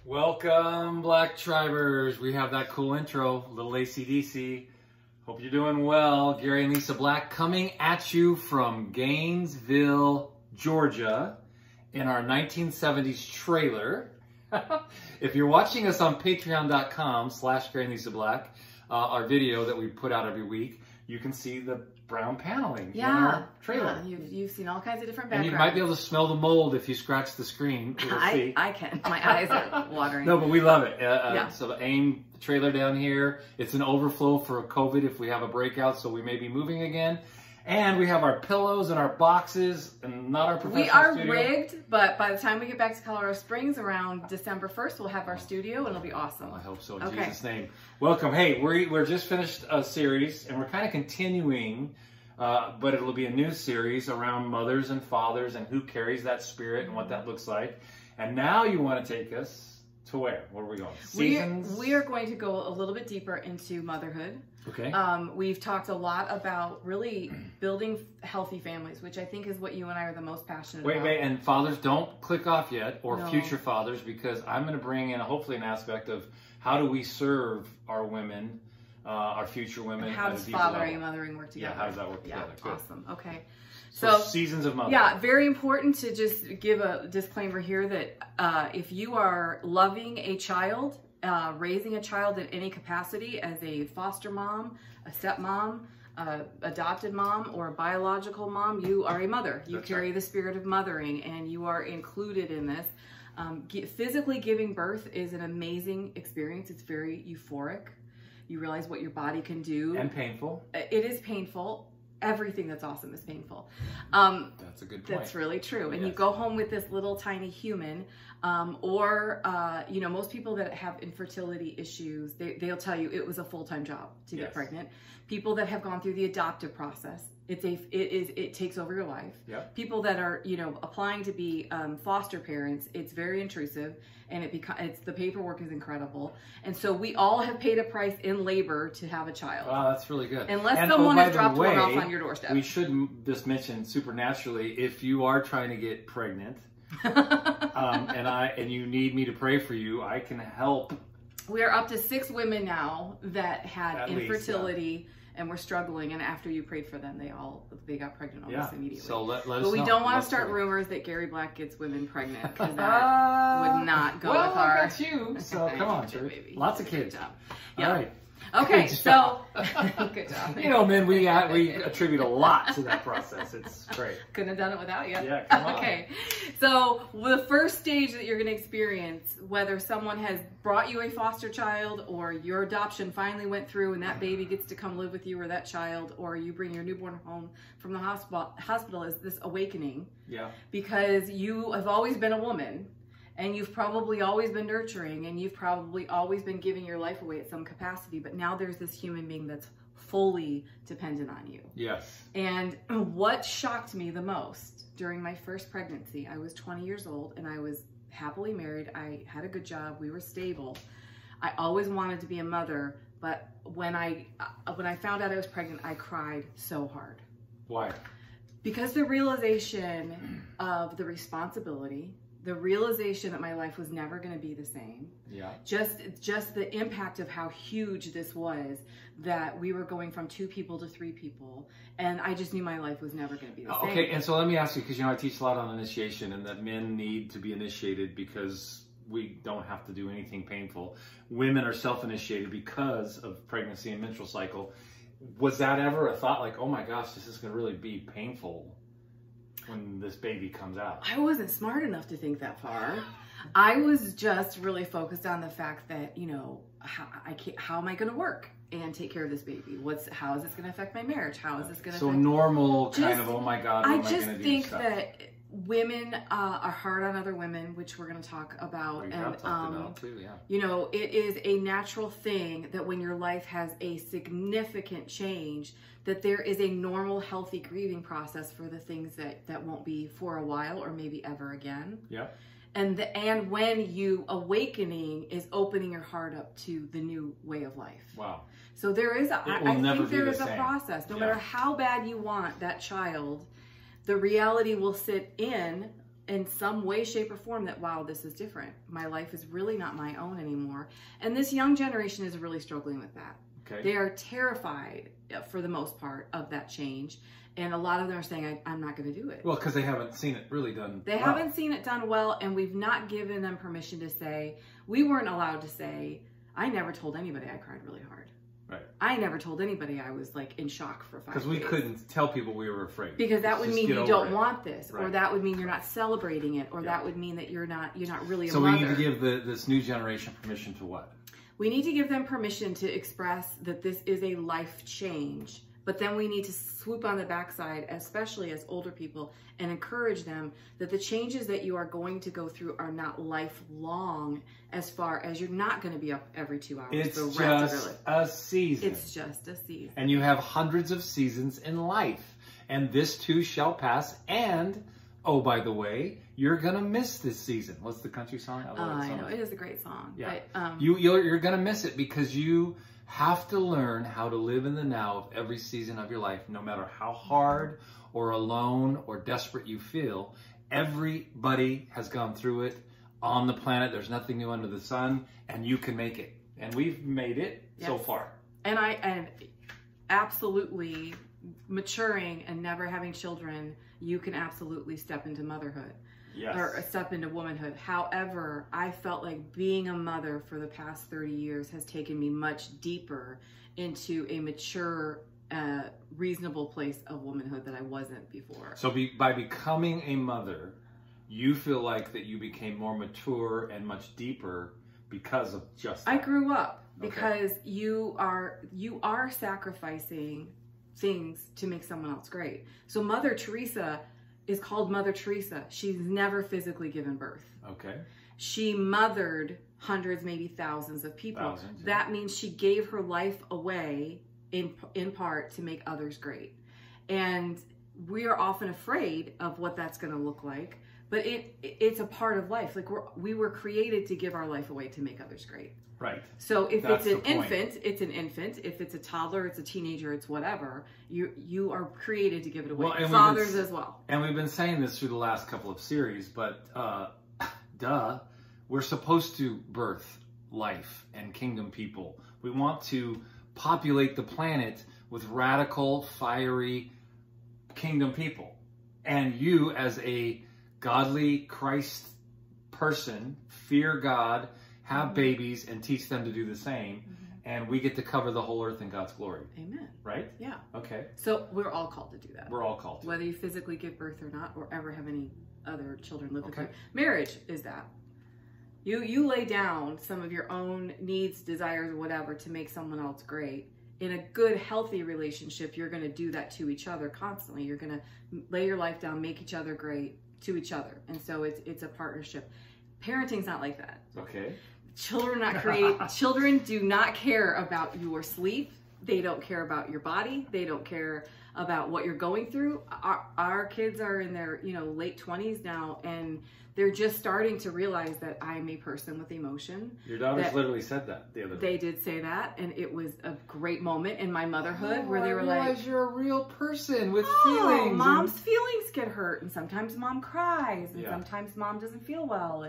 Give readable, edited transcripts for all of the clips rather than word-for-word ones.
Welcome, Black Tribers. We have that cool intro, little AC/DC. Hope you're doing well. Gary and Lisa Black coming at you from Gainesville, Georgia in our 1970s trailer. If you're watching us on patreon.com/Gary and Lisa Black, our video that we put out every week, you can see the brown paneling in our trailer. Yeah, you've seen all kinds of different backgrounds. And you might be able to smell the mold if you scratch the screen. I can. My eyes are watering. No, but we love it. So the AIM trailer down here, it's an overflow for COVID if we have a breakout, so we may be moving again. And we have our pillows and our boxes and not our professional studio. We are rigged, but by the time we get back to Colorado Springs around December 1st, we'll have our studio and it'll be awesome. I hope so, in Jesus' name. Welcome. Hey, we're just finished a series and we're kind of continuing, but it'll be a new series around mothers and fathers and who carries that spirit and what that looks like. And now you want to take us to where? Where are we going? Seasons? We are going to go a little bit deeper into motherhood. Okay. We've talked a lot about really building healthy families, which I think is what you and I are the most passionate about. Wait, and fathers, don't click off yet, or future fathers, because I'm going to bring in hopefully an aspect of how do we serve our women, our future women. And how does fathering and mothering work together? Yeah, how does that work together? Yeah, awesome. Okay. So seasons of motherhood. Yeah, very important to just give a disclaimer here that if you are loving a child, raising a child in any capacity as a foster mom, a stepmom, adopted mom, or a biological mom, you are a mother. You carry the spirit of mothering and you are included in this. Physically giving birth is an amazing experience. It's very euphoric. You realize what your body can do. And painful. It is painful. Everything that's awesome is painful. That's a good point. That's really true. And you go home with this little tiny human, or you know, most people that have infertility issues, they'll tell you it was a full-time job to get pregnant. People that have gone through the adoptive process, it takes over your life. Yep. People that are, you know, applying to be foster parents, it's very intrusive, and the paperwork is incredible. And so we all have paid a price in labor to have a child. Wow, that's really good. Unless someone has dropped one off on your doorstep. We should just mention supernaturally, if you are trying to get pregnant, and you need me to pray for you, I can help. We are up to 6 women now that had infertility and were struggling, and after you prayed for them, they got pregnant almost immediately. So let us know. But we don't want to start rumors that Gary Black gets women pregnant, because that would not go with our... Well, I got you, so come on, church. Lots of kids. Yeah. All right. Okay, so good job. You know, man, we attribute a lot to that process. It's great. Couldn't have done it without you. Yeah, come on. Okay, so the first stage that you're going to experience, whether someone has brought you a foster child, or your adoption finally went through and that baby gets to come live with you, or that child, or you bring your newborn home from the hospital, is this awakening. Yeah. Because you have always been a woman. And you've probably always been nurturing, and you've probably always been giving your life away at some capacity, but now there's this human being that's fully dependent on you. Yes. And what shocked me the most during my first pregnancy, I was 20 years old and I was happily married. I had a good job. We were stable. I always wanted to be a mother, but when I found out I was pregnant, I cried so hard. Why? Because the realization of the responsibility, the realization that my life was never going to be the same. Yeah. Just the impact of how huge this was, that we were going from 2 people to 3 people, and I just knew my life was never going to be the same. Okay, and so let me ask you, because you know I teach a lot on initiation, and that men need to be initiated because we don't have to do anything painful. Women are self-initiated because of pregnancy and menstrual cycle. Was that ever a thought, like, oh my gosh, this is going to really be painful when this baby comes out? I wasn't smart enough to think that far. I was just really focused on the fact that, you know, how am I going to work and take care of this baby? How is this going to affect my marriage? How is this going to affect... So normal kind of, oh my God, what am I going to do? I just think that women are hard on other women, which we're going to talk about. We have talked about too, yeah. You know, it is a natural thing that when your life has a significant change, that there is a normal, healthy grieving process for the things that won't be for a while or maybe ever again. Yeah. And when you awakening is opening your heart up to the new way of life. Wow. So there is I think there is a process. No matter how bad you want that child, the reality will sit in in some way, shape, or form that, wow, this is different. My life is really not my own anymore. And this young generation is really struggling with that. Okay. They are terrified, for the most part, of that change. And a lot of them are saying, I'm not going to do it. Well, because they haven't seen it really done They haven't seen it done well, and we've not given them permission to say, we weren't allowed to say, I never told anybody I cried really hard. Right. I never told anybody I was like in shock for 5 days. Because we couldn't tell people we were afraid. Because that would mean you don't want this, right. or that would mean you're not celebrating it, or that would mean that you're not really a so mother. So we need to give this new generation permission to what? We need to give them permission to express that this is a life change, but then we need to swoop on the backside, especially as older people, and encourage them that the changes that you are going to go through are not lifelong, as far as you're not going to be up every 2 hours. It's the rest just of your life. a season. It's just a season. And you have hundreds of seasons in life. And this too shall pass. And, oh, by the way, you're going to miss this season. What's the country song? I know. It is a great song. Yeah. But, you're going to miss it because you have to learn how to live in the now of every season of your life, no matter how hard or alone or desperate you feel. Everybody has gone through it on the planet. There's nothing new under the sun, and you can make it. And we've made it so far. And absolutely maturing and never having children, you can absolutely step into motherhood. Yes. Or step into womanhood. However, I felt like being a mother for the past 30 years has taken me much deeper into a mature, reasonable place of womanhood that I wasn't before. So by becoming a mother, you feel like that you became more mature and much deeper because of just that. I grew up because you are sacrificing things to make someone else great. So Mother Teresa is called Mother Teresa. She's never physically given birth. Okay. She mothered hundreds, maybe thousands of people. Thousands, yeah. That means she gave her life away in part to make others great. And we are often afraid of what that's going to look like, but it's a part of life. Like we were created to give our life away to make others great. Right. So if That's it's an the point. infant, it's an infant. If it's a toddler, it's a teenager, it's whatever. You are created to give it away. Well, and fathers as well. And we've been saying this through the last couple of series, but we're supposed to birth life and kingdom people. We want to populate the planet with radical, fiery kingdom people. And you, as a godly Christ person, fear God, have babies, and teach them to do the same. And we get to cover the whole earth in God's glory. Amen. Right? Yeah. Okay. So we're all called to do that. We're all called to. Whether you physically give birth or not, or ever have any other children live with you. Marriage is that. You lay down some of your own needs, desires, whatever, to make someone else great. In a good, healthy relationship, you're going to do that to each other constantly. You're going to lay your life down, make each other great to each other. And so it's a partnership. Parenting's not like that. Okay. Children do not care about your sleep. They don't care about your body. They don't care about what you're going through. Our kids are in their late 20s now, and they're just starting to realize that I'm a person with emotion. Your daughters literally said that the other day. They did say that, and it was a great moment in my motherhood where they were like, I realize you're a real person with feelings. Mom's feelings get hurt, and sometimes mom cries, and sometimes mom doesn't feel well,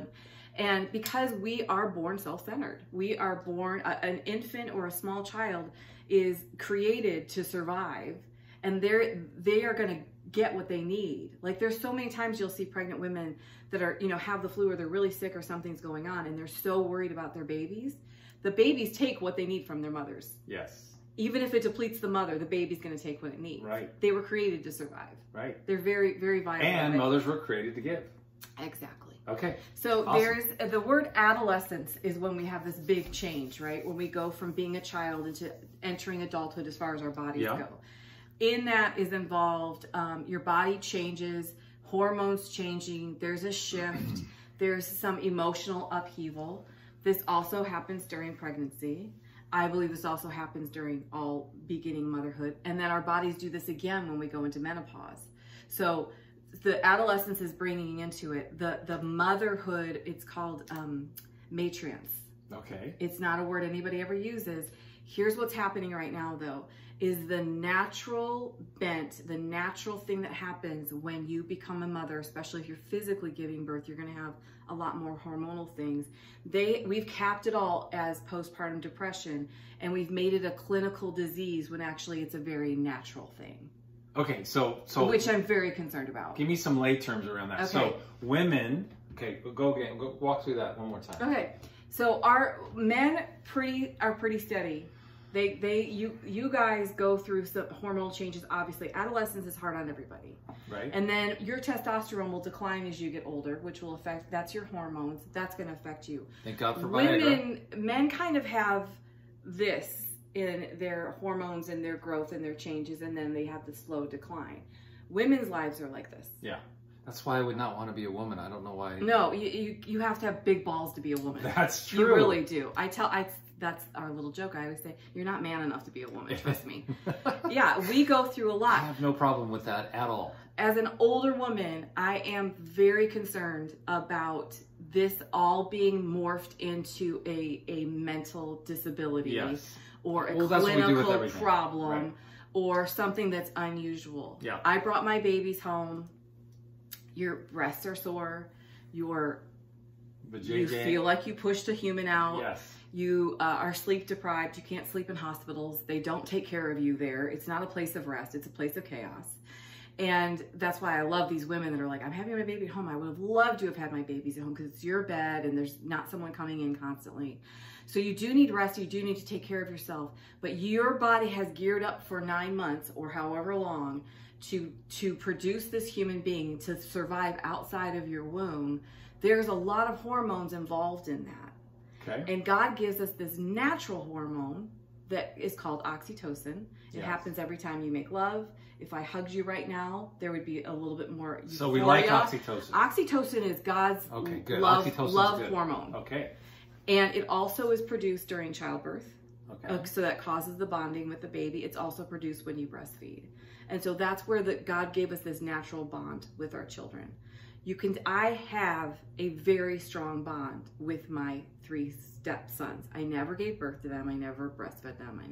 and because we are born self-centered, we are born, an infant or a small child is created to survive, and they are going to get what they need. Like there's so many times you'll see pregnant women that are, have the flu or they're really sick or something's going on, and they're so worried about their babies. The babies take what they need from their mothers. Yes. Even if it depletes the mother, the baby's going to take what it needs. Right. They were created to survive. Right. They're very, very vital. And mothers were created to give. Exactly. Okay. So there's the word adolescence is when we have this big change, right? When we go from being a child into entering adulthood as far as our bodies go. In that is involved your body changes, hormones changing, there's a shift, there's some emotional upheaval. This also happens during pregnancy. I believe this also happens during all beginning motherhood. And then our bodies do this again when we go into menopause. So the adolescence is bringing into it. The motherhood, it's called matriarchs. Okay. It's not a word anybody ever uses. Here's what's happening right now, though, is the natural bent, the natural thing that happens when you become a mother, especially if you're physically giving birth, you're going to have a lot more hormonal things. We've capped it all as postpartum depression, and we've made it a clinical disease when actually it's a very natural thing. Okay, so which I'm very concerned about. Give me some lay terms around that. Okay. So women, okay, go again. Go walk through that one more time. Okay, so our men are pretty steady. You guys go through some hormonal changes. Obviously, adolescence is hard on everybody. Right. And then your testosterone will decline as you get older, which will affect, that's your hormones. That's going to affect you. Thank God for Viagra. Men kind of have this in their hormones and their growth and their changes, and then they have the slow decline. Women's lives are like this. Yeah. That's why I would not want to be a woman. I don't know why. No, you have to have big balls to be a woman. That's true. You really do. That's our little joke. I always say, you're not man enough to be a woman, trust me. Yeah, we go through a lot. I have no problem with that at all. As an older woman, I am very concerned about this all being morphed into a mental disability. Yes. Or a that's what we do with clinical everything. problem, right. Or something that's unusual. Yeah. I brought my babies home. Your breasts are sore. You feel like you pushed a human out. Yes. You are sleep deprived. You can't sleep in hospitals. They don't take care of you there. It's not a place of rest. It's a place of chaos. And that's why I love these women that are like, I'm having my baby at home. I would have loved to have had my babies at home because it's your bed and there's not someone coming in constantly. So you do need rest. You do need to take care of yourself. But your body has geared up for 9 months or however long to produce this human being to survive outside of your womb. There's a lot of hormones involved in that. Okay. And God gives us this natural hormone that is called oxytocin. It Yes. happens every time you make love. If I hugged you right now, there would be a little bit more euphoria. So we like oxytocin. Oxytocin is God's love hormone. Okay. And it also is produced during childbirth. Okay. So that causes the bonding with the baby. It's also produced when you breastfeed. And so that's where God gave us this natural bond with our children. I have a very strong bond with my 3 stepsons. I never gave birth to them. I never breastfed them.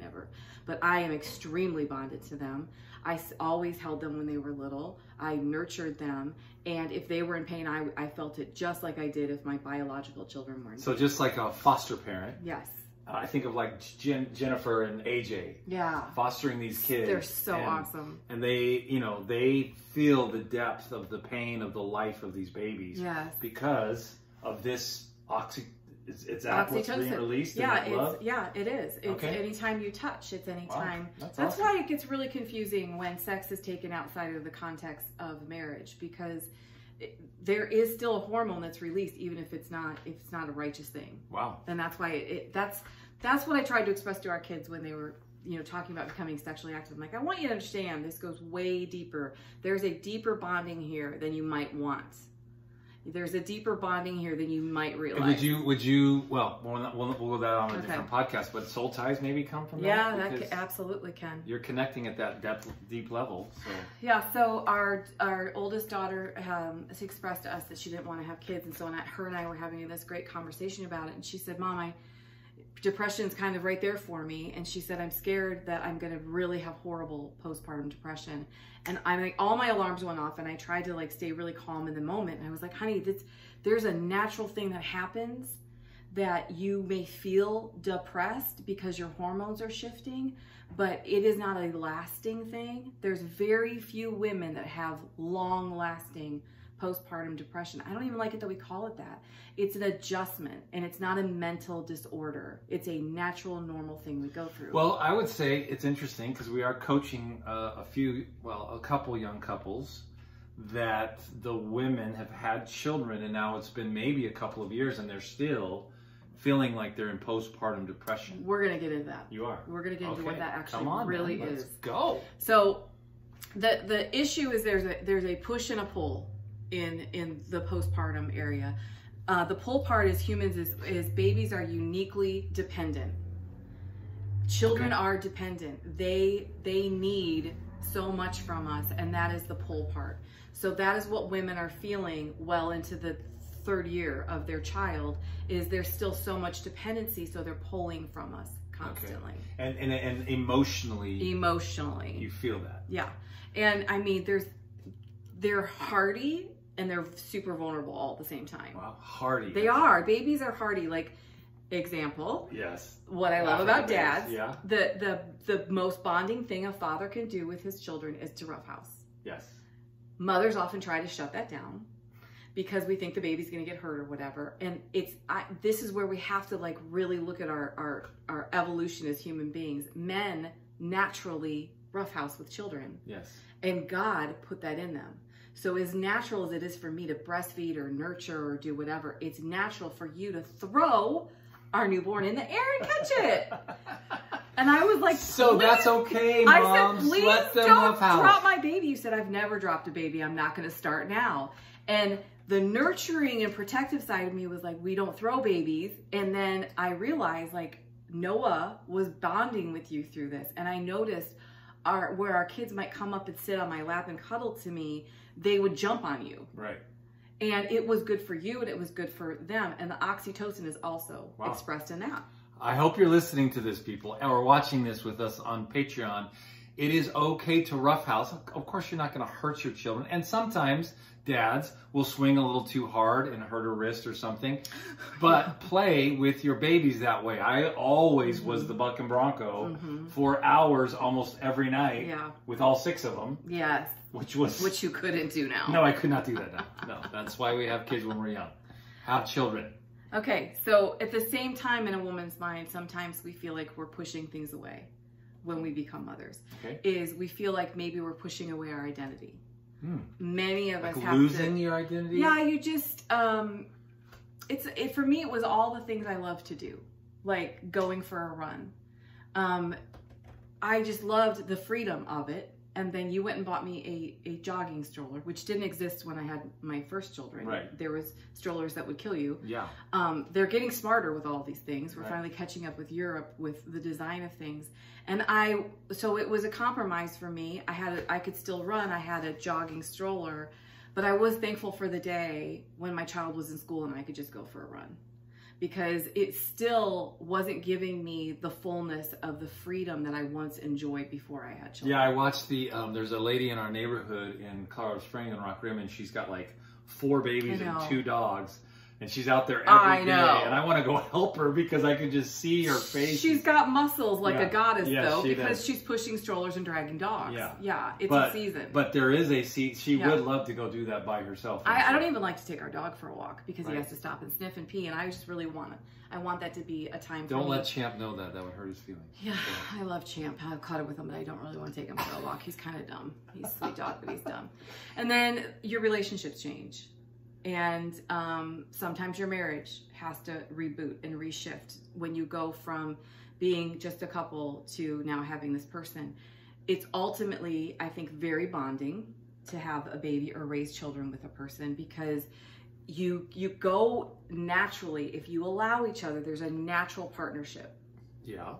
But I am extremely bonded to them. I always held them when they were little. I nurtured them. And if they were in pain, I felt it just like I did if my biological children were in pain. So just like a foster parent. Yes. I think of like Jennifer and AJ. Yeah. Fostering these kids. They're so awesome. And they feel the depth of the pain of the life of these babies. Yes. Because of this it's what's being released in that love? Yeah, it is. It's okay. Anytime you touch, it's anytime. Wow. That's awesome. Why it gets really confusing when sex is taken outside of the context of marriage, because there is still a hormone that's released even if it's not a righteous thing. Wow. And that's why that's what I tried to express to our kids when they were talking about becoming sexually active. I'm like, I want you to understand this goes way deeper. There's a deeper bonding here than you might want. There's a deeper bonding here than you might realize. Would you well, we'll go that on a different podcast, but soul ties maybe come from that? Yeah, that absolutely can. You're connecting at that deep level. So. Yeah, so our oldest daughter has expressed to us that she didn't want to have kids, and so her and I were having this great conversation about it, and she said, Mom, depression's kind of right there for me. And she said, I'm scared that I'm going to really have horrible postpartum depression. And I'm like, all my alarms went off, and I tried to stay really calm in the moment. And I was like, honey, there's a natural thing that happens that you may feel depressed because your hormones are shifting, but it is not a lasting thing. There's very few women that have long lasting postpartum depression. I don't even like it that we call it that. It's an adjustment, and it's not a mental disorder. It's a natural, normal thing we go through. Well, I would say it's interesting because we are coaching a couple young couples that the women have had children, and now it's been maybe a couple of years and they're still feeling like they're in postpartum depression. We're going to get into that. You are. We're going to get into what that actually really is. Let's go. So the issue is there's a push and a pull in the postpartum area. The pull part is humans is babies are uniquely dependent. Children are dependent. They need so much from us, and that is the pull part. So that is what women are feeling well into the 3rd year of their child, is there's still so much dependency, so they're pulling from us constantly. Okay. And emotionally, you feel that. Yeah. And I mean, they're hardy and they're super vulnerable all at the same time. Wow, hardy. They are. Babies are hardy. Like, example. Yes. What I love about dads. Yeah. The most bonding thing a father can do with his children is to roughhouse. Yes. Mothers often try to shut that down because we think the baby's going to get hurt or whatever. And this is where we have to like really look at our evolution as human beings. Men naturally roughhouse with children. Yes. And God put that in them. So as natural as it is for me to breastfeed or nurture or do whatever, it's natural for you to throw our newborn in the air and catch it. And I was like, so that's okay, Moms. I said, please let them don't roughhouse. drop my baby. You said, I've never dropped a baby. I'm not going to start now. And the nurturing and protective side of me was like, we don't throw babies. And then I realized like Noah was bonding with you through this. And I noticed where our kids might come up and sit on my lap and cuddle to me, they would jump on you. Right. And it was good for you and it was good for them. And the oxytocin is also expressed in that. I hope you're listening to this, people, or watching this with us on Patreon. It is okay to roughhouse. Of course, you're not going to hurt your children. And sometimes dads will swing a little too hard and hurt a wrist or something. But play with your babies that way. I always was the buck and bronco for hours almost every night with all 6 of them. Yes. Which you couldn't do now. No, I could not do that now. No, that's why we have kids when we're young. Have children. Okay, so at the same time in a woman's mind, sometimes we feel like we're pushing things away when we become mothers. Okay. Is we feel like maybe we're pushing away our identity. Many of us have losing your identity? Yeah, you just, for me, it was all the things I love to do, like going for a run. I just loved the freedom of it. And then you went and bought me a jogging stroller, which didn't exist when I had my first children. Right. There was strollers that would kill you. Yeah. They're getting smarter with all these things. We're finally catching up with Europe with the design of things. And so it was a compromise for me. I could still run. I had a jogging stroller, but I was thankful for the day when my child was in school and I could just go for a run. Because it still wasn't giving me the fullness of the freedom that I once enjoyed before I had children. Yeah, I watched there's a lady in our neighborhood in Colorado Springs and Rock Rim, and she's got like 4 babies and 2 dogs. And she's out there every day. And I want to go help her because I can just see her face. She's got muscles like a goddess, though, because she's pushing strollers and dragging dogs. Yeah, it's a season. But there is a seat. She would love to go do that by herself. I don't even like to take our dog for a walk because he has to stop and sniff and pee. And I just really want that to be a time for me. Don't let Champ know that. That would hurt his feelings. Yeah, I love Champ. I've caught it with him, but I don't really want to take him for a walk. He's kind of dumb. He's a sweet dog, but he's dumb. And then your relationships change. And sometimes your marriage has to reboot and reshift when you go from being just a couple to now having this person. It's ultimately, I think, very bonding to have a baby or raise children with a person because you go naturally. If you allow each other, there's a natural partnership. Yeah.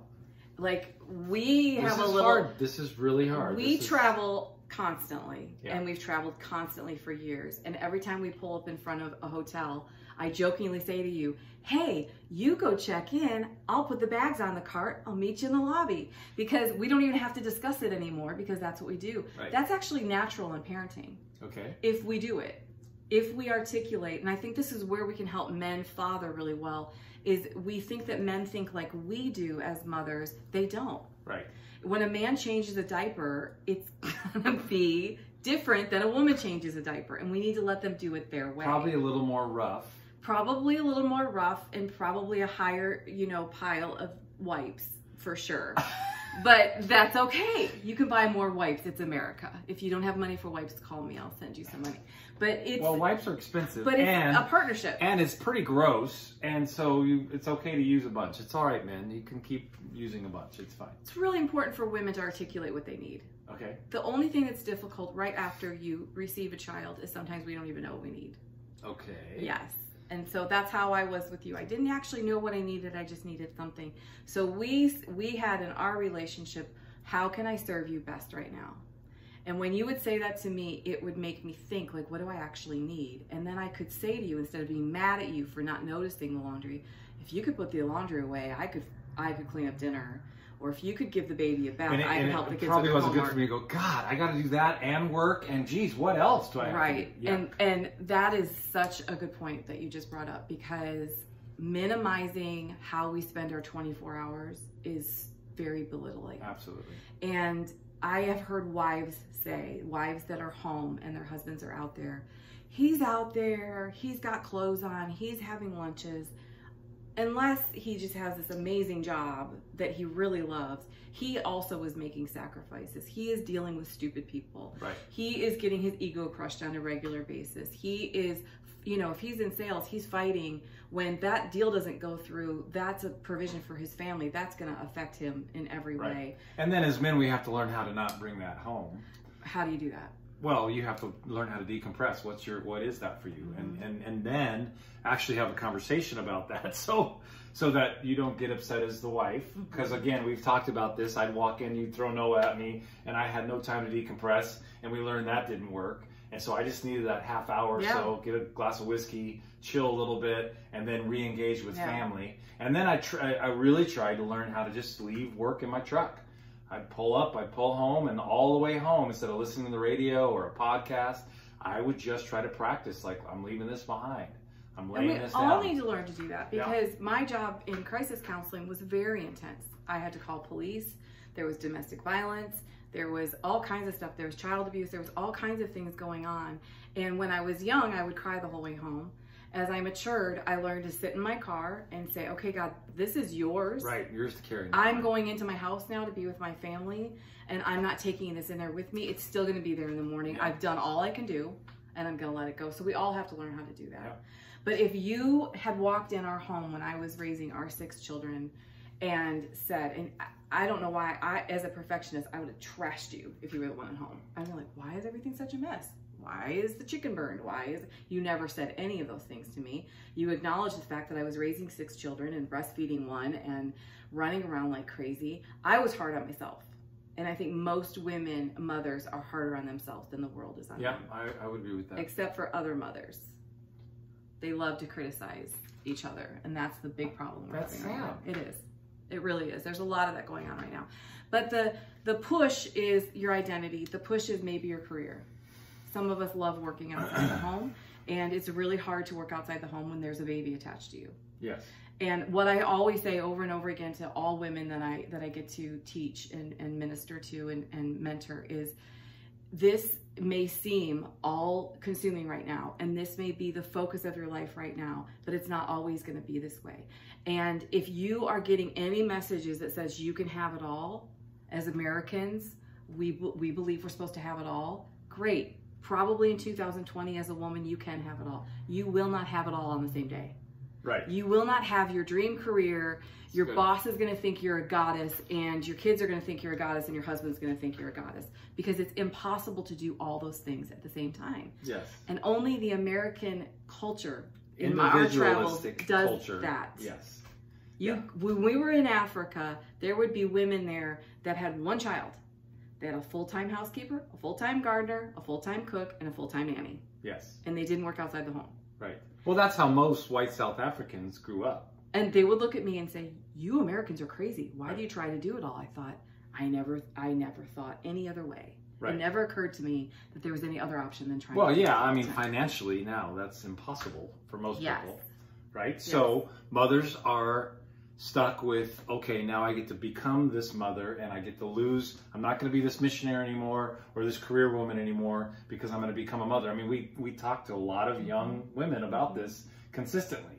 Like we have a little. Hard. This is really hard. We travel constantly, and we've traveled constantly for years. And every time we pull up in front of a hotel, I jokingly say to you, hey, you go check in, I'll put the bags on the cart, I'll meet you in the lobby. Because we don't even have to discuss it anymore because that's what we do. Right. That's actually natural in parenting. Okay. If we do it, if we articulate, and I think this is where we can help men father really well, is we think that men think like we do as mothers. They don't. Right. When a man changes a diaper, it's gonna be different than a woman changes a diaper, and we need to let them do it their way. Probably a little more rough. Probably a little more rough, and probably a higher, pile of wipes for sure. But that's okay. You can buy more wipes. It's America. If you don't have money for wipes, call me. I'll send you some money. But wipes are expensive. But it's a partnership. And it's pretty gross. And so it's okay to use a bunch. It's all right, man. You can keep using a bunch. It's fine. It's really important for women to articulate what they need. Okay. The only thing that's difficult right after you receive a child is sometimes we don't even know what we need. Okay. Yes. And so that's how I was with you. I didn't actually know what I needed. I just needed something. So we had in our relationship, how can I serve you best right now? And when you would say that to me, it would make me think, like, what do I actually need? And then I could say to you, instead of being mad at you for not noticing the laundry, if you could put the laundry away, I could clean up dinner. Or if you could give the baby a bath, I could help the kids with their homework. It probably wasn't good for me to go, God, I got to do that and work, and geez, what else do I have to do? Yeah. And that is such a good point that you just brought up, because minimizing how we spend our 24 hours is very belittling. Absolutely. And I have heard wives that are home and their husbands are out there. He's out there, he's got clothes on, he's having lunches. Unless he just has this amazing job that he really loves, he also is making sacrifices. He is dealing with stupid people. Right. He is getting his ego crushed on a regular basis. He is, you know, if he's in sales, he's fighting. When that deal doesn't go through, that's a provision for his family. That's going to affect him in every way. And then as men, we have to learn how to not bring that home. How do you do that? Well, you have to learn how to decompress. What is that for you? And then actually have a conversation about that, so that you don't get upset as the wife. Because again, we've talked about this. I'd walk in, you'd throw Noah at me, and I had no time to decompress, and we learned that didn't work. And so I just needed that half hour or so, get a glass of whiskey, chill a little bit, and then re-engage with family. And then I really tried to learn how to just leave work in my truck. I'd pull up, I'd pull home, and all the way home, instead of listening to the radio or a podcast, I would just try to practice, like, I'm leaving this behind. I'm laying this down. We all need to learn to do that, because my job in crisis counseling was very intense. I had to call police. There was domestic violence. There was all kinds of stuff. There was child abuse. There was all kinds of things going on. And when I was young, I would cry the whole way home. As I matured, I learned to sit in my car and say, okay, God, this is yours. Right, yours to carry. I'm going into my house now to be with my family, and I'm not taking this in there with me. It's still going to be there in the morning. I've done all I can do, and I'm going to let it go. So we all have to learn how to do that. But if you had walked in our home when I was raising our 6 children and said, and I don't know why, as a perfectionist, I would have trashed you if you were the one at home. I'd be like, why is everything such a mess? Why is the chicken burned? You never said any of those things to me. You acknowledged the fact that I was raising 6 children and breastfeeding 1 and running around like crazy. I was hard on myself. And I think most women, mothers, are harder on themselves than the world is on them. Yeah, I would agree with that. Except for other mothers. They love to criticize each other. And that's the big problem we're having right now. It is. It really is. There's a lot of that going on right now. But the push is your identity. The push is maybe your career. Some of us love working outside the home, and it's really hard to work outside the home when there's a baby attached to you. Yes. And what I always say over and over again to all women that I get to teach and minister to and mentor is, this may seem all consuming right now, and this may be the focus of your life right now, but it's not always going to be this way. And if you are getting any messages that says you can have it all, as Americans, we believe we're supposed to have it all, great. Probably in 2020 as a woman, you can have it all. You will not have it all on the same day. Right. You will not have your dream career. Your boss is going to think you're a goddess, and your kids are going to think you're a goddess, and your husband's going to think you're a goddess, because it's impossible to do all those things at the same time. Yes. And only the American culture in our travels does that. Yes. When we were in Africa, there would be women there that had 1 child. They had a full-time housekeeper, a full-time gardener, a full-time cook, and a full-time nanny. Yes. And they didn't work outside the home. Right. Well, that's how most white South Africans grew up. And they would look at me and say, you Americans are crazy. Why do you try to do it all? I thought, I never thought any other way. Right. It never occurred to me that there was any other option than trying to do it. Well, yeah, I mean, financially now, that's impossible for most people. Right? Yes. So mothers are stuck with, okay, now I get to become this mother, and I get to lose. I'm not going to be this missionary anymore or this career woman anymore because I'm going to become a mother. I mean, we talk to a lot of young women about this consistently,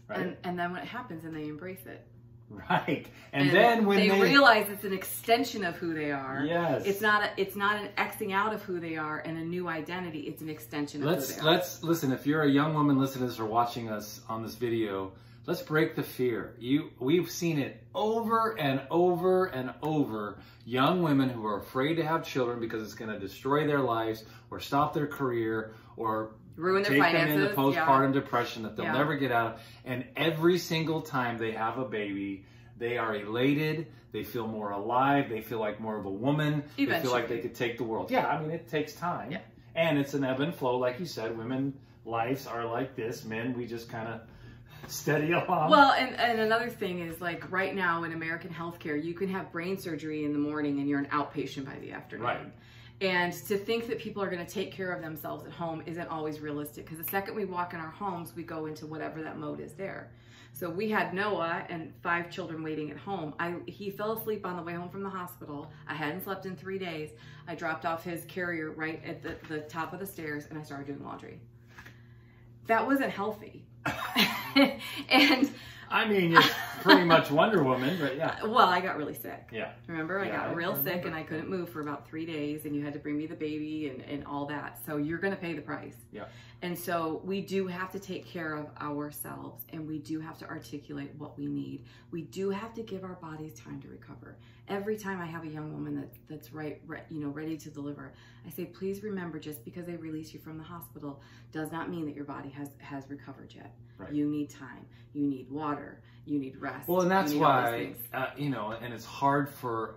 right? And then when it happens, and they embrace it. Right. And then when they realize it's an extension of who they are. Yes. It's not an Xing out of who they are and a new identity. It's an extension of who they are. Let's listen. If you're a young woman listening to this or watching us on this video, let's break the fear. We've seen it over and over and over. Young women who are afraid to have children because it's going to destroy their lives or stop their career or ruin their take finances, them into postpartum depression that they'll never get out of. And every single time they have a baby, they are elated, they feel more alive, they feel like more of a woman, Eventually. they feel like they could take the world. Yeah, I mean, it takes time. Yeah. And it's an ebb and flow, like you said. Women lives are like this. Men, we just kind of steady along. Well, and another thing is, like, right now in American healthcare, you can have brain surgery in the morning and you're an outpatient by the afternoon. Right. And to think that people are going to take care of themselves at home isn't always realistic, because the second we walk in our homes, we go into whatever that mode is there. So we had Noah and 5 children waiting at home. He fell asleep on the way home from the hospital. I hadn't slept in 3 days. I dropped off his carrier right at the top of the stairs, and I started doing laundry. That wasn't healthy. And I mean, you're pretty much Wonder Woman, but yeah. well, I got really sick. Yeah. Remember, I got real remember. sick, and I couldn't move for about 3 days, and you had to bring me the baby and all that. So you're going to pay the price. Yeah. And so we do have to take care of ourselves, and we do have to articulate what we need. We do have to give our bodies time to recover. Every time I have a young woman that's ready to deliver, I say, please remember, just because they release you from the hospital does not mean that your body has recovered yet. Right. You need time. You need water. You need rest. Well, and that's you need all those why, things. and it's hard for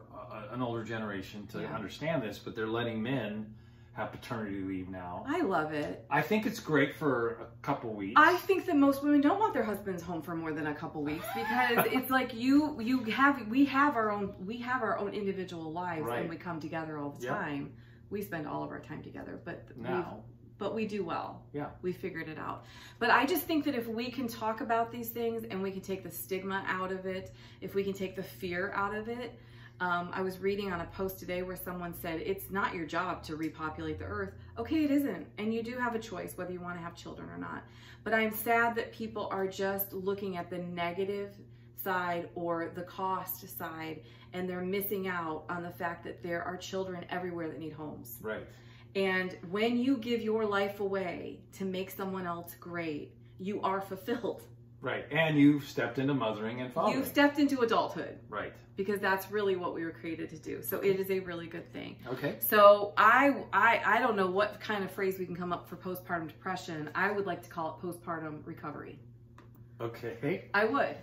an older generation to understand this, but they're letting men have paternity leave now. I love it. I think it's great for a couple weeks. I think that most women don't want their husbands home for more than a couple weeks, because it's like we have our own individual lives, Right. and we come together all the Yep. time. We spend all of our time together, but Now. we do well. Yeah. We figured it out. But I just think that if we can talk about these things, and we can take the stigma out of it, if we can take the fear out of it. I was reading on a post today where someone said, it's not your job to repopulate the earth. Okay, it isn't. And you do have a choice whether you want to have children or not. But I'm sad that people are just looking at the negative side or the cost side, and they're missing out on the fact that there are children everywhere that need homes. Right. And when you give your life away to make someone else great, you are fulfilled. Right. And you've stepped into mothering and fathering. You've stepped into adulthood. Right. Because that's really what we were created to do. So it is a really good thing. Okay. So I don't know what kind of phrase we can come up for postpartum depression. I would like to call it postpartum recovery. Okay. I would.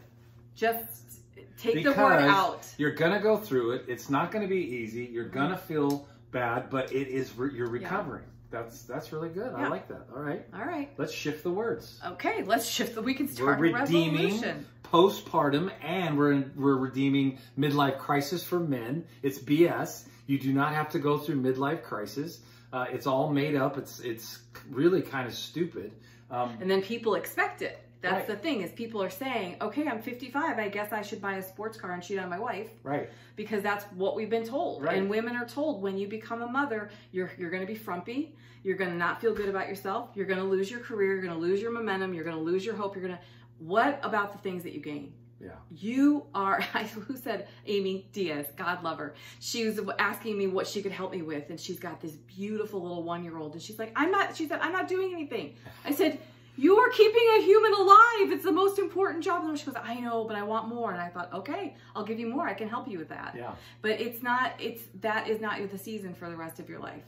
Just take the word out. You're going to go through it. It's not going to be easy. You're going to feel bad, but it is you're recovering. That's really good. I like that. All right. All right. Let's shift the words. Okay, let's shift we can start We're a redeeming revolution. Postpartum, and we're redeeming midlife crisis for men. It's BS. You do not have to go through midlife crisis. It's all made up. It's really kind of stupid. And then people expect it. That's Right. the thing, is people are saying, okay, I'm 55. I guess I should buy a sports car and cheat on my wife. Right. Because that's what we've been told. Right. And women are told, when you become a mother, you're going to be frumpy. You're going to not feel good about yourself. You're going to lose your career. You're going to lose your momentum. You're going to lose your hope. What about the things that you gain? Yeah. You are, who said, Amy Diaz, God love her. She was asking me what she could help me with. And she's got this beautiful little 1-year-old. And she's like, she said, I'm not doing anything. I said, you are keeping a human alive. It's the most important job. And she goes, I know, but I want more. And I thought, okay, I'll give you more. I can help you with that. Yeah. But that is not the season for the rest of your life.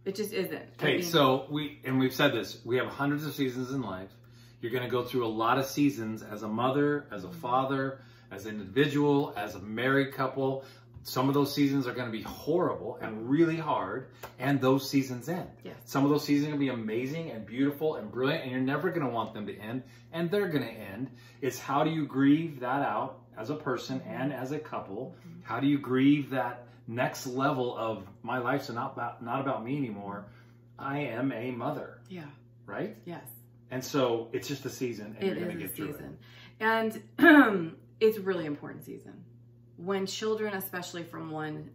It just isn't. Okay, so we've said this. We have hundreds of seasons in life. You're going to go through a lot of seasons as a mother, as a father, as an individual, as a married couple. Some of those seasons are going to be horrible and really hard, and those seasons end. Yes. Some of those seasons are going to be amazing and beautiful and brilliant, and you're never going to want them to end, and they're going to end. It's how do you grieve that out as a person and as a couple? How do you grieve that next level of my life's not about me anymore? I am a mother. Yeah. Right? Yes. And so it's just a season, and you're going to get through it. And it's a really important season. When children, especially from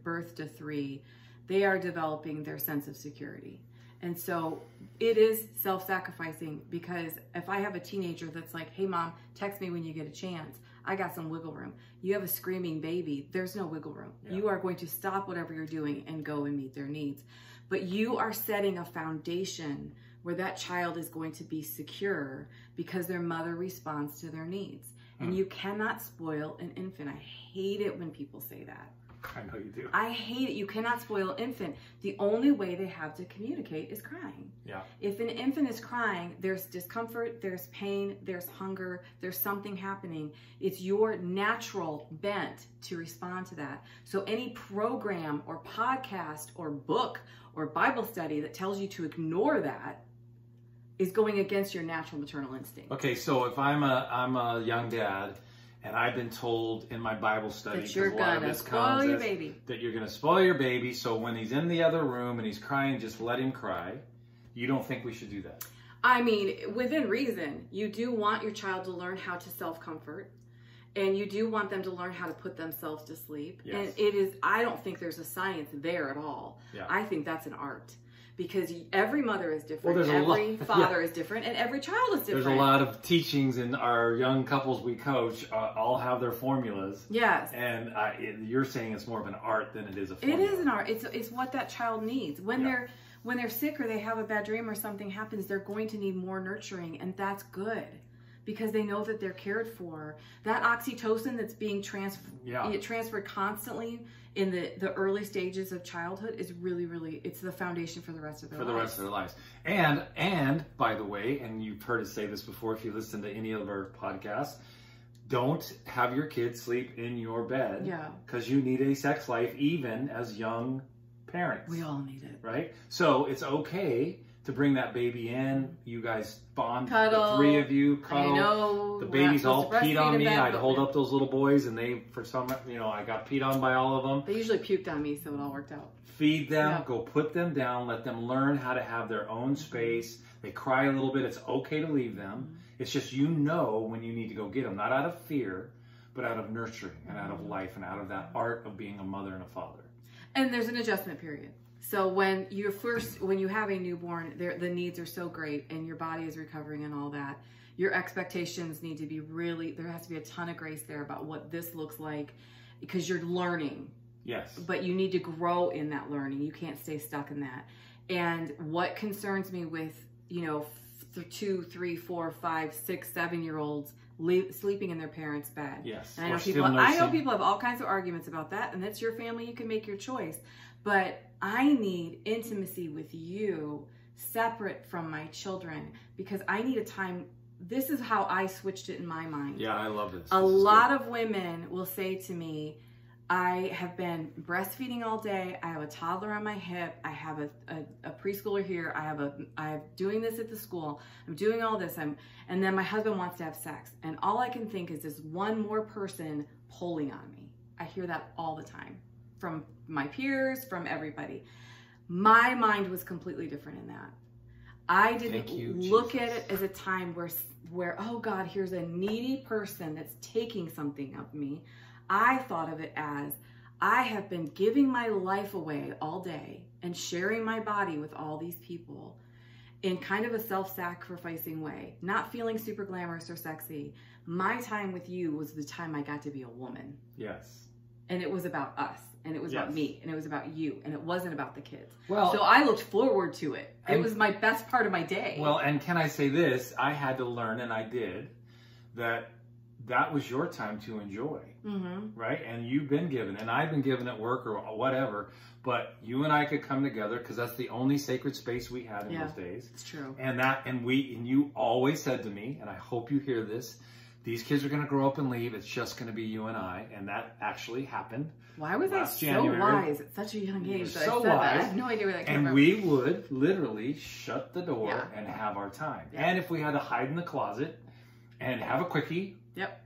birth to 3, they are developing their sense of security. And so it is self-sacrificing, because if I have a teenager that's like, hey mom, text me when you get a chance, I got some wiggle room. You have a screaming baby, there's no wiggle room. Yeah. You are going to stop whatever you're doing and go and meet their needs. But you are setting a foundation where that child is going to be secure because their mother responds to their needs. And you cannot spoil an infant. I hate it when people say that. I know you do. I hate it. You cannot spoil an infant. The only way they have to communicate is crying. Yeah. If an infant is crying, there's discomfort, there's pain, there's hunger, there's something happening. It's your natural bent to respond to that. So any program or podcast or book or Bible study that tells you to ignore that is going against your natural maternal instinct. Okay, so if I'm a young dad, and I've been told in my Bible study that you're gonna spoil your baby. That you're gonna spoil your baby, so when he's in the other room and he's crying, just let him cry. You don't think we should do that? I mean, within reason, you do want your child to learn how to self-comfort, and you do want them to learn how to put themselves to sleep. Yes. And it is, I don't think there's a science there at all. Yeah. I think that's an art. Because every mother is different, Well, every father is different, and every child is different. There's a lot of teachings in our young couples we coach, all have their formulas. Yes. And you're saying it's more of an art than it is a formula. It is an art. It's what that child needs. When they're sick or they have a bad dream or something happens, they're going to need more nurturing, and that's good. Because they know that they're cared for. That oxytocin that's being transferred constantly in the early stages of childhood is really, really, it's the foundation for the rest of their lives. For the rest of their lives. And by the way, and you've heard us say this before if you listen to any of our podcasts, don't have your kids sleep in your bed. Yeah. Because you need a sex life even as young parents. We all need it. Right? So it's okay to bring that baby in. You guys bond, cuddle. The three of you cuddle. I know. The babies all peed on me. I'd hold up. up those little boys, and they, for some, I got peed on by all of them. They usually puked on me, so it all worked out. Feed them, go put them down, let them learn how to have their own space. They cry a little bit. It's okay to leave them. It's just when you need to go get them, not out of fear, but out of nurturing and out of life and out of that art of being a mother and a father. And there's an adjustment period. So when you have a newborn, the needs are so great and your body is recovering and all that, your expectations need to be there has to be a ton of grace there about what this looks like because you're learning. Yes. But you need to grow in that learning. You can't stay stuck in that. And what concerns me with, 2, 3, 4, 5, 6, 7-year-olds sleeping in their parents' bed. Yes. And I know people have all kinds of arguments about that, and that's your family. You can make your choice. But I need intimacy with you separate from my children because I need a time. This is how I switched it in my mind. Yeah, I love this. A lot of women will say to me, I have been breastfeeding all day. I have a toddler on my hip. I have a preschooler here. I'm doing this at the school. I'm doing all this. And then my husband wants to have sex. And all I can think is this one more person pulling on me. I hear that all the time from my peers, from everybody. My mind was completely different in that. I didn't look at it as a time where, oh God, here's a needy person that's taking something of me. I thought of it as I have been giving my life away all day and sharing my body with all these people in kind of a self-sacrificing way, not feeling super glamorous or sexy. My time with you was the time I got to be a woman. Yes. And it was about us. And it was about me, and it was about you, and it wasn't about the kids. Well, so I looked forward to it. It was my best part of my day. Well, and can I say this? I had to learn, and I did, that was your time to enjoy, right? And you've been given, and I've been given at work or whatever, but you and I could come together because that's the only sacred space we had in those days. It's true. And you always said to me, and I hope you hear this, these kids are going to grow up and leave. It's just going to be you and I. And that actually happened. Why was I so wise at such a young age? So wise. I have no idea where that came from. And we would literally shut the door and have our time. Yeah. And if we had to hide in the closet and have a quickie,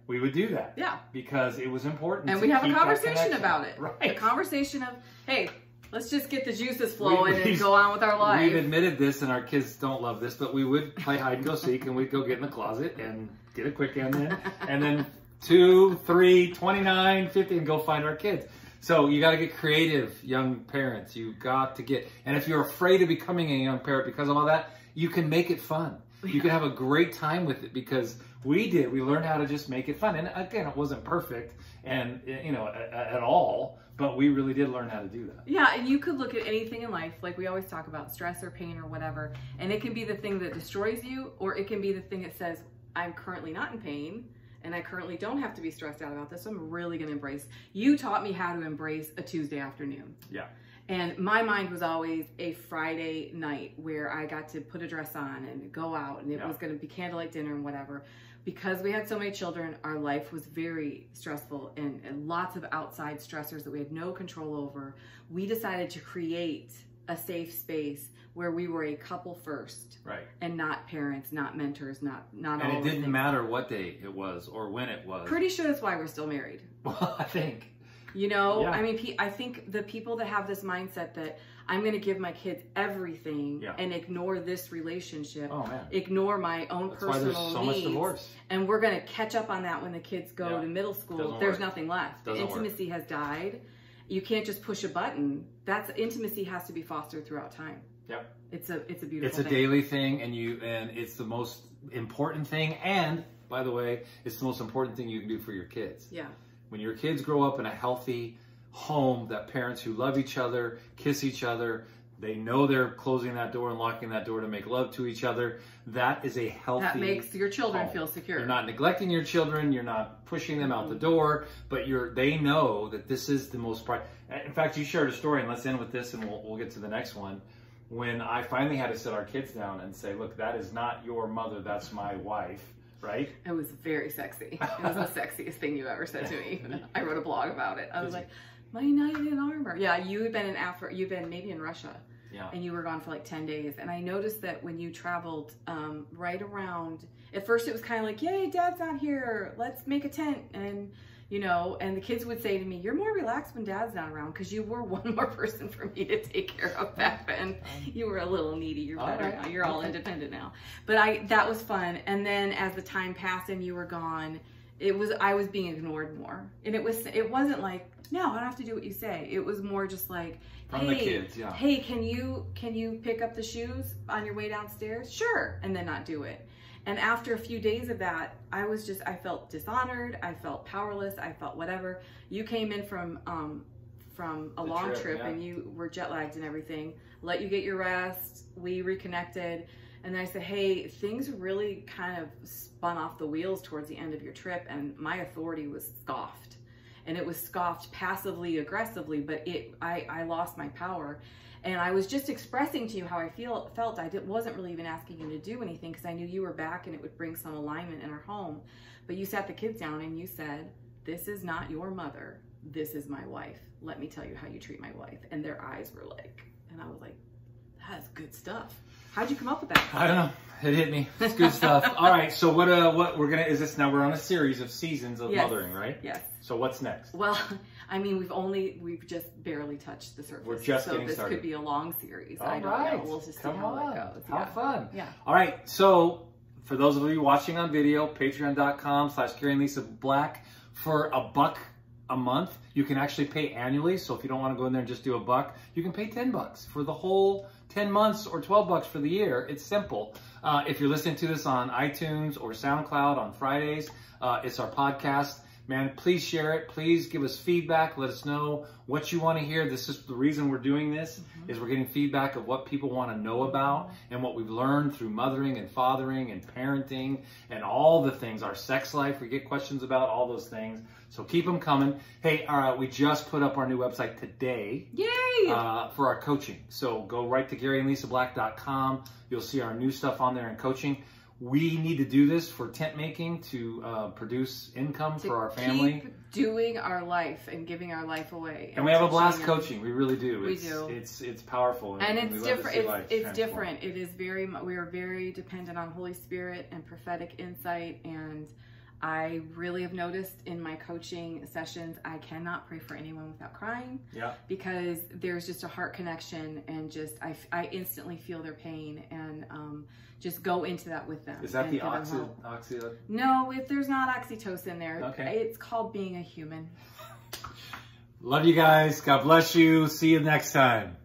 we would do that. Yeah. Because it was important. And we have a conversation about it. Right. A conversation of, hey, let's just get the juices flowing and go on with our life. We've admitted this, and our kids don't love this, but we would play hide and go seek, and we'd go get in the closet and get a quick in there, and then 2, 3, 29, 50, and go find our kids. So you got to get creative, young parents. You got to get, and if you're afraid of becoming a young parent because of all that, you can make it fun. You can have a great time with it because we learned how to just make it fun. And again, it wasn't perfect and, at all, but we really did learn how to do that. Yeah. And you could look at anything in life, like we always talk about stress or pain or whatever. And it can be the thing that destroys you, or it can be the thing that says, I'm currently not in pain and I currently don't have to be stressed out about this. So I'm really going to embrace. You taught me how to embrace a Tuesday afternoon. Yeah. And my mind was always a Friday night where I got to put a dress on and go out, and it was going to be candlelight dinner and whatever. Because we had so many children, our life was very stressful and lots of outside stressors that we had no control over. We decided to create a safe space where we were a couple first, right? And not parents, not mentors, not all. And it didn't matter what day it was or when it was. Pretty sure that's why we're still married. Well, I think. You know, I mean, I think the people that have this mindset that I'm going to give my kids everything and ignore this relationship, ignore my own personal needs. That's why there's so much divorce. And we're going to catch up on that when the kids go to middle school. There's nothing left. The intimacy has died. You can't just push a button. Intimacy has to be fostered throughout time. Yep. It's a beautiful It's a thing. daily thing, and it's the most important thing. And by the way, it's the most important thing you can do for your kids. Yeah. When your kids grow up in a healthy home, that parents who love each other, kiss each other, they know they're closing that door and locking that door to make love to each other. That is a healthy That makes your children home. feel secure. You're not neglecting your children. You're not pushing them out the door, but they know that this is the most part. In fact, you shared a story, and let's end with this, and we'll get to the next one. When I finally had to sit our kids down and say, look, that is not your mother, that's my wife. Right? It was very sexy. It was the sexiest thing you ever said to me. I wrote a blog about it. I was like, my knight in armor. Yeah, you had been you've been maybe in Russia. Yeah. And you were gone for like 10 days. And I noticed that when you traveled right around, at first it was kind of like, yay, Dad's not here. Let's make a tent. And, you know, and the kids would say to me, you're more relaxed when Dad's not around, because you were one more person for me to take care of back then. You were a little needy. You're better now. You're all independent now. But that was fun. And then as the time passed and you were gone, I was being ignored more. And it wasn't like, no, I don't have to do what you say. It was more just like, from the kids, hey, can you pick up the shoes on your way downstairs? Sure. And then not do it. And after a few days of that, I felt dishonored. I felt powerless. I felt whatever. You came in from a long trip and you were jet lagged and everything. Let you get your rest. We reconnected. And then I said, hey, things really kind of spun off the wheels towards the end of your trip, and my authority was scoffed. And it was scoffed passively, aggressively, but I lost my power. And I was just expressing to you how I felt. I wasn't really even asking you to do anything, because I knew you were back and it would bring some alignment in our home. But you sat the kids down and you said, this is not your mother. This is my wife. Let me tell you how you treat my wife. And their eyes were like, and I was like, that's good stuff. How'd you come up with that? I don't know. It hit me. It's good stuff. All right. So what we're going to, is this now we're on a series of seasons of mothering, right? Yes. So what's next? Well, I mean, we've just barely touched the surface. We're just getting started. So this could be a long series. All I don't know. We'll just see how it goes. How fun. Yeah. All right. So for those of you watching on video, patreon.com/GaryandLisaBlack for $1 a month. You can actually pay annually. So if you don't want to go in there and just do $1, you can pay $10 for the whole 10 months or $12 for the year. It's simple. If you're listening to this on iTunes or SoundCloud on Fridays, it's our podcast. Man, please share it. Please give us feedback. Let us know what you want to hear. This is the reason we're doing this, is we're getting feedback of what people want to know about and what we've learned through mothering and fathering and parenting and all the things. Our sex life, we get questions about all those things. So keep them coming. Hey, we just put up our new website today. Yay! For our coaching. So go right to GaryandLisaBlack.com. You'll see our new stuff on there in coaching. We need to do this for tent making to produce income for our family. Keep doing our life and giving our life away. And we have a blast coaching. We really do. We do. It's powerful. And it's different. It's different. It is we are very dependent on Holy Spirit and prophetic insight. And I really have noticed in my coaching sessions, I cannot pray for anyone without crying. Yeah. Because there's just a heart connection, and just I instantly feel their pain, and just go into that with them. Is that the oxy? No, if there's not oxytocin there, it's called being a human. Love you guys. God bless you. See you next time.